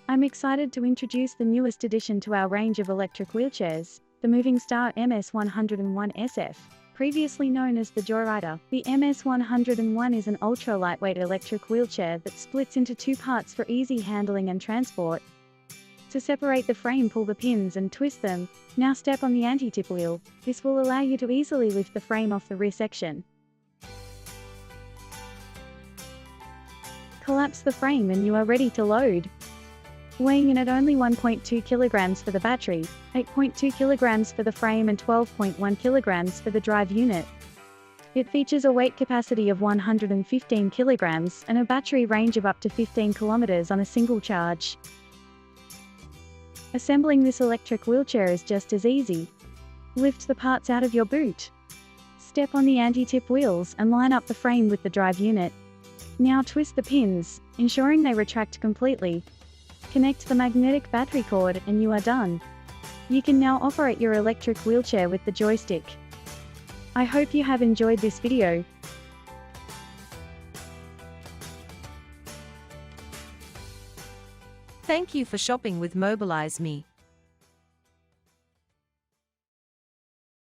I'm excited to introduce the newest addition to our range of electric wheelchairs, the Moving Star Ns101 SF. Previously known as the Joyrider, the Ns101 is an ultra-lightweight electric wheelchair that splits into two parts for easy handling and transport. To separate the frame, pull the pins and twist them. Now step on the anti-tip wheel. This will allow you to easily lift the frame off the rear section. Collapse the frame and you are ready to load. Weighing in at only 1.2 kilograms for the battery, 8.2 kilograms for the frame and 12.1 kilograms for the drive unit. It features a weight capacity of 115 kilograms and a battery range of up to 15 kilometers on a single charge. Assembling this electric wheelchair is just as easy. Lift the parts out of your boot. Step on the anti-tip wheels and line up the frame with the drive unit. Now twist the pins, ensuring they retract completely. Connect the magnetic battery cord and you are done. You can now operate your electric wheelchair with the joystick. I hope you have enjoyed this video. Thank you for shopping with MobilizeMe.